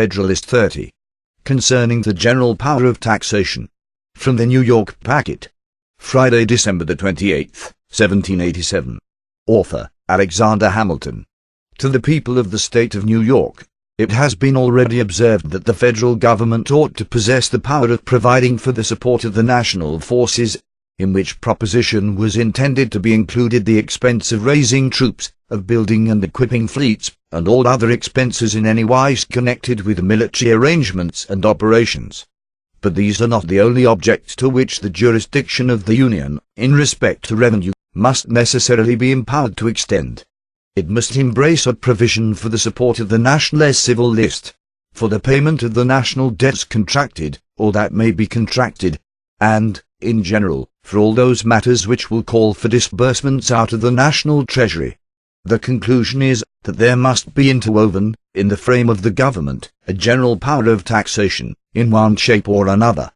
Federalist 30. Concerning the general power of taxation. From the New York Packet. Friday, December the 28th, 1787. Author, Alexander Hamilton. To the people of the state of New York, it has been already observed that the federal government ought to possess the power of providing for the support of the national forces, in which proposition was intended to be included the expense of raising troops, of building and equipping fleets, and all other expenses in any wise connected with military arrangements and operations. But these are not the only objects to which the jurisdiction of the Union, in respect to revenue, must necessarily be empowered to extend. It must embrace a provision for the support of the national civil list, for the payment of the national debts contracted, or that may be contracted, and, in general, for all those matters which will call for disbursements out of the national treasury. The conclusion is, that there must be interwoven, in the frame of the government, a general power of taxation, in one shape or another.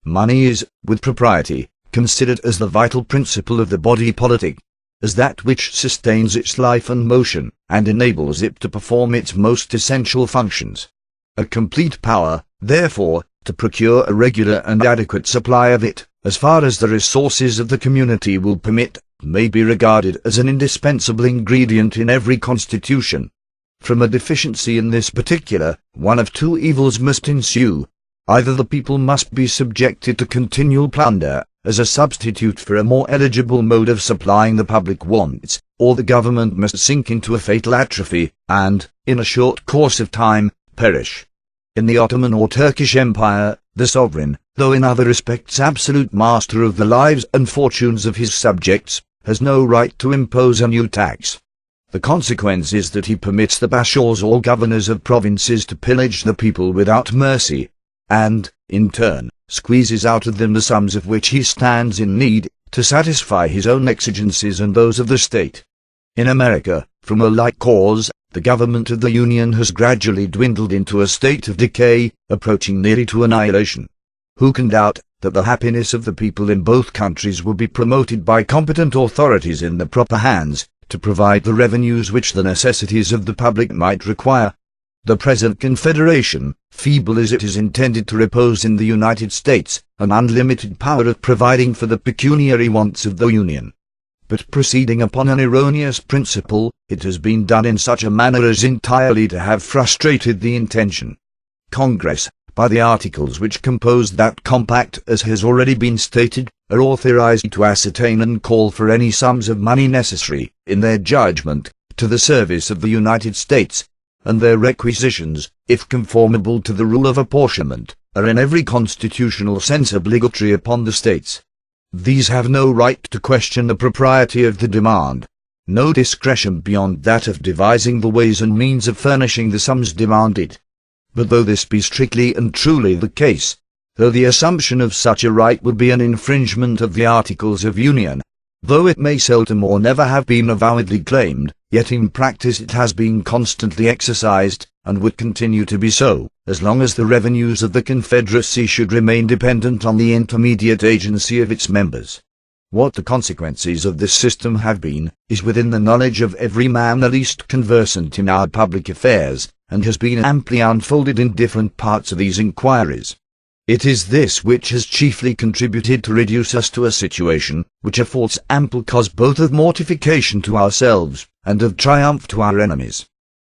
Money is, with propriety, considered as the vital principle of the body politic, as that which sustains its life and motion, and enables it to perform its most essential functions. A complete power, therefore, to procure a regular and adequate supply of it, as far as the resources of the community will permit, may be regarded as an indispensable ingredient in every constitution. From a deficiency in this particular, one of two evils must ensue. Either the people must be subjected to continual plunder, as a substitute for a more eligible mode of supplying the public wants, or the government must sink into a fatal atrophy, and, in a short course of time, perish. In the Ottoman or Turkish Empire, the sovereign, though in other respects absolute master of the lives and fortunes of his subjects, has no right to impose a new tax. The consequence is that he permits the bashaws or governors of provinces to pillage the people without mercy, and, in turn, squeezes out of them the sums of which he stands in need, to satisfy his own exigencies and those of the state. In America, from a like cause, the government of the Union has gradually dwindled into a state of decay, approaching nearly to annihilation. Who can doubt that the happiness of the people in both countries will be promoted by competent authorities in the proper hands, to provide the revenues which the necessities of the public might require? The present Confederation, feeble as it is intended to repose in the United States, an unlimited power of providing for the pecuniary wants of the Union. But proceeding upon an erroneous principle, it has been done in such a manner as entirely to have frustrated the intention. Congress, by the articles which compose that compact, as has already been stated, are authorized to ascertain and call for any sums of money necessary, in their judgment, to the service of the United States, and their requisitions, if conformable to the rule of apportionment, are in every constitutional sense obligatory upon the states. These have no right to question the propriety of the demand, no discretion beyond that of devising the ways and means of furnishing the sums demanded. But though this be strictly and truly the case, though the assumption of such a right would be an infringement of the Articles of Union, though it may seldom or never have been avowedly claimed, yet in practice it has been constantly exercised, and would continue to be so, as long as the revenues of the Confederacy should remain dependent on the intermediate agency of its members. What the consequences of this system have been, is within the knowledge of every man the least conversant in our public affairs, and has been amply unfolded in different parts of these inquiries. It is this which has chiefly contributed to reduce us to a situation, which affords ample cause both of mortification to ourselves, and of triumph to our enemies.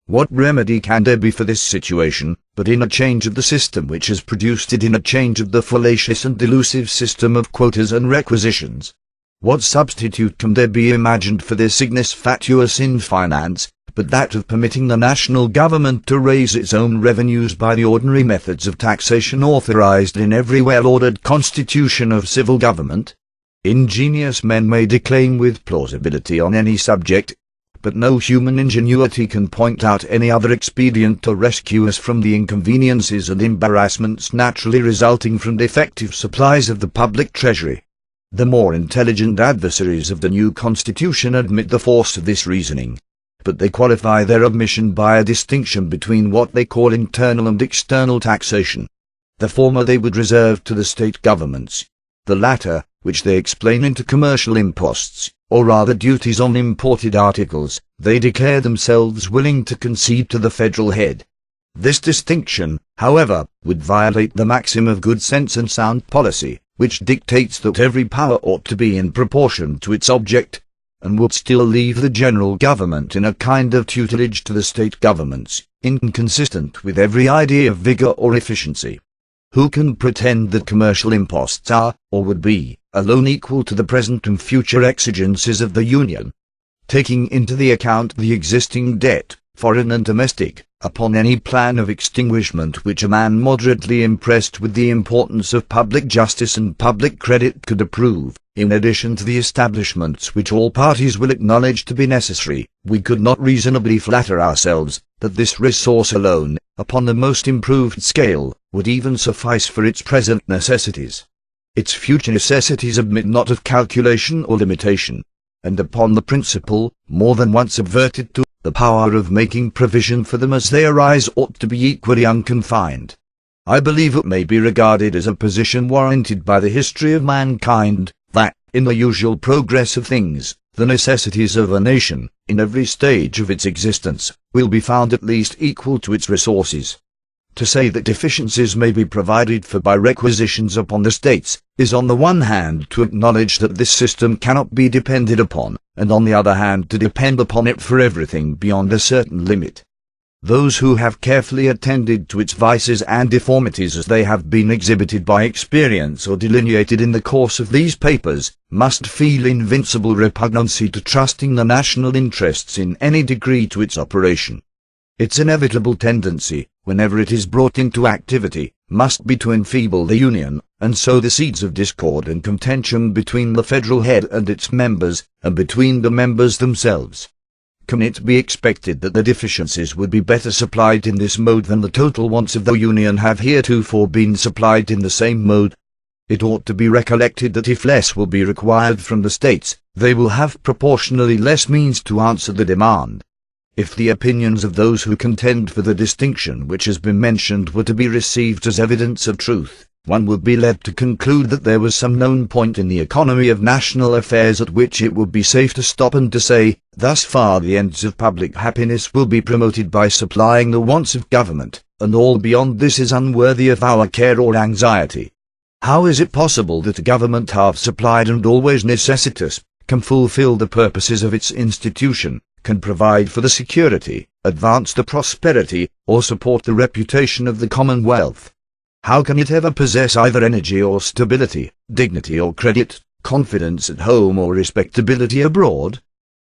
What remedy can there be for this situation, but in a change of the system which has produced it, in a change of the fallacious and delusive system of quotas and requisitions? What substitute can there be imagined for this ignis fatuus in finance, but that of permitting the national government to raise its own revenues by the ordinary methods of taxation authorized in every well-ordered constitution of civil government? Ingenious men may declaim with plausibility on any subject, but no human ingenuity can point out any other expedient to rescue us from the inconveniences and embarrassments naturally resulting from defective supplies of the public treasury. The more intelligent adversaries of the new constitution admit the force of this reasoning, but they qualify their admission by a distinction between what they call internal and external taxation. The former they would reserve to the state governments, the latter, which they explain into commercial imposts, or rather duties on imported articles, they declare themselves willing to concede to the federal head. This distinction, however, would violate the maxim of good sense and sound policy, which dictates that every power ought to be in proportion to its object, and would still leave the general government in a kind of tutelage to the state governments, inconsistent with every idea of vigor or efficiency. Who can pretend that commercial imposts are, or would be, alone equal to the present and future exigencies of the Union? Taking into the account the existing debt, foreign and domestic, upon any plan of extinguishment which a man moderately impressed with the importance of public justice and public credit could approve, in addition to the establishments which all parties will acknowledge to be necessary, we could not reasonably flatter ourselves that this resource alone, upon the most improved scale, would even suffice for its present necessities. Its future necessities admit not of calculation or limitation, and upon the principle, more than once adverted to, the power of making provision for them as they arise ought to be equally unconfined. I believe it may be regarded as a position warranted by the history of mankind, that, in the usual progress of things, the necessities of a nation, in every stage of its existence, will be found at least equal to its resources. To say that deficiencies may be provided for by requisitions upon the states, is on the one hand to acknowledge that this system cannot be depended upon, and on the other hand to depend upon it for everything beyond a certain limit. Those who have carefully attended to its vices and deformities as they have been exhibited by experience or delineated in the course of these papers, must feel invincible repugnancy to trusting the national interests in any degree to its operation. Its inevitable tendency, whenever it is brought into activity, must be to enfeeble the Union, and sow the seeds of discord and contention between the federal head and its members, and between the members themselves. Can it be expected that the deficiencies would be better supplied in this mode than the total wants of the Union have heretofore been supplied in the same mode? It ought to be recollected that if less will be required from the states, they will have proportionally less means to answer the demand. If the opinions of those who contend for the distinction which has been mentioned were to be received as evidence of truth, one would be led to conclude that there was some known point in the economy of national affairs at which it would be safe to stop and to say, thus far the ends of public happiness will be promoted by supplying the wants of government, and all beyond this is unworthy of our care or anxiety. How is it possible that a government half supplied and always necessitous, can fulfill the purposes of its institution, can provide for the security, advance the prosperity, or support the reputation of the Commonwealth? How can it ever possess either energy or stability, dignity or credit, confidence at home or respectability abroad?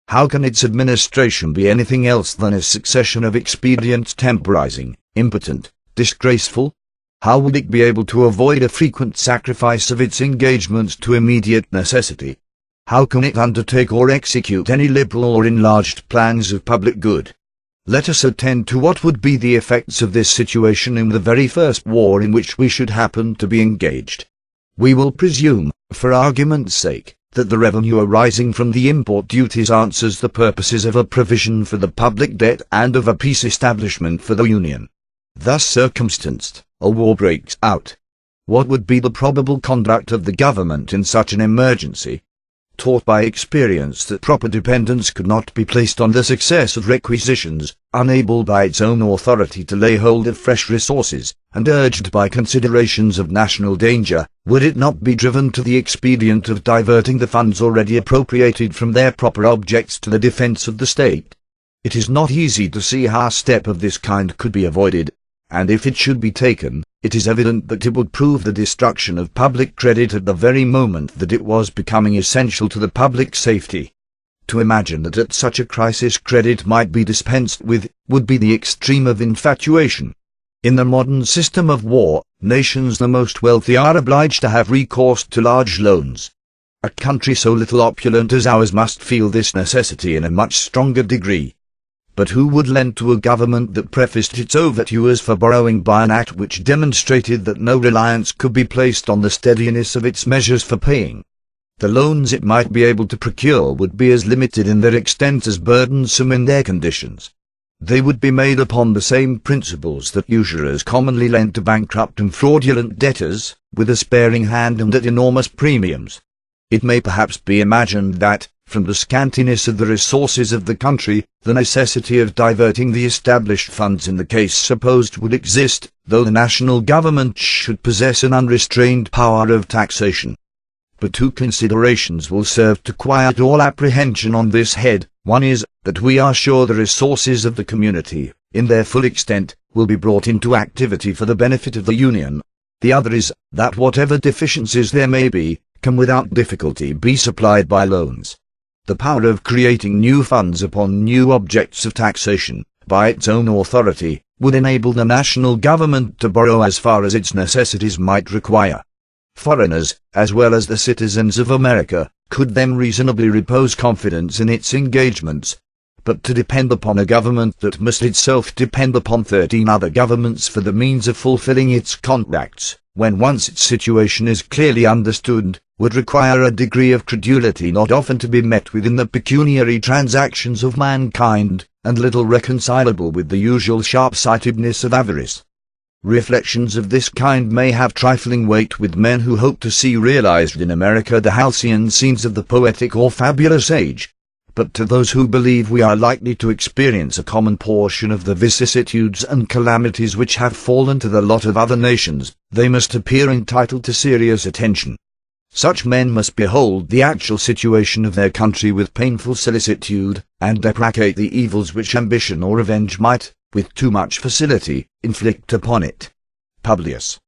How can its administration be anything else than a succession of expedients temporizing, impotent, disgraceful? How would it be able to avoid a frequent sacrifice of its engagements to immediate necessity? How can it undertake or execute any liberal or enlarged plans of public good? Let us attend to what would be the effects of this situation in the very first war in which we should happen to be engaged. We will presume, for argument's sake, that the revenue arising from the import duties answers the purposes of a provision for the public debt and of a peace establishment for the Union. Thus circumstanced, a war breaks out. What would be the probable conduct of the government in such an emergency? Taught by experience that proper dependence could not be placed on the success of requisitions, unable by its own authority to lay hold of fresh resources, and urged by considerations of national danger, would it not be driven to the expedient of diverting the funds already appropriated from their proper objects to the defense of the state? It is not easy to see how a step of this kind could be avoided, and if it should be taken, it is evident that it would prove the destruction of public credit at the very moment that it was becoming essential to the public safety. To imagine that at such a crisis credit might be dispensed with, would be the extreme of infatuation. In the modern system of war, nations the most wealthy are obliged to have recourse to large loans. A country so little opulent as ours must feel this necessity in a much stronger degree. But who would lend to a government that prefaced its overtures for borrowing by an act which demonstrated that no reliance could be placed on the steadiness of its measures for paying? The loans it might be able to procure would be as limited in their extent as burdensome in their conditions. They would be made upon the same principles that usurers commonly lend to bankrupt and fraudulent debtors, with a sparing hand and at enormous premiums. It may perhaps be imagined that, from the scantiness of the resources of the country, the necessity of diverting the established funds in the case supposed would exist, though the national government should possess an unrestrained power of taxation. But two considerations will serve to quiet all apprehension on this head. One is, that we are sure the resources of the community, in their full extent, will be brought into activity for the benefit of the Union. The other is, that whatever deficiencies there may be, can without difficulty be supplied by loans. The power of creating new funds upon new objects of taxation, by its own authority, would enable the national government to borrow as far as its necessities might require. Foreigners, as well as the citizens of America, could then reasonably repose confidence in its engagements. But to depend upon a government that must itself depend upon 13 other governments for the means of fulfilling its contracts, when once its situation is clearly understood, would require a degree of credulity not often to be met with in the pecuniary transactions of mankind, and little reconcilable with the usual sharp-sightedness of avarice. Reflections of this kind may have trifling weight with men who hope to see realized in America the halcyon scenes of the poetic or fabulous age. But to those who believe we are likely to experience a common portion of the vicissitudes and calamities which have fallen to the lot of other nations, they must appear entitled to serious attention. Such men must behold the actual situation of their country with painful solicitude, and deprecate the evils which ambition or revenge might, with too much facility, inflict upon it. Publius.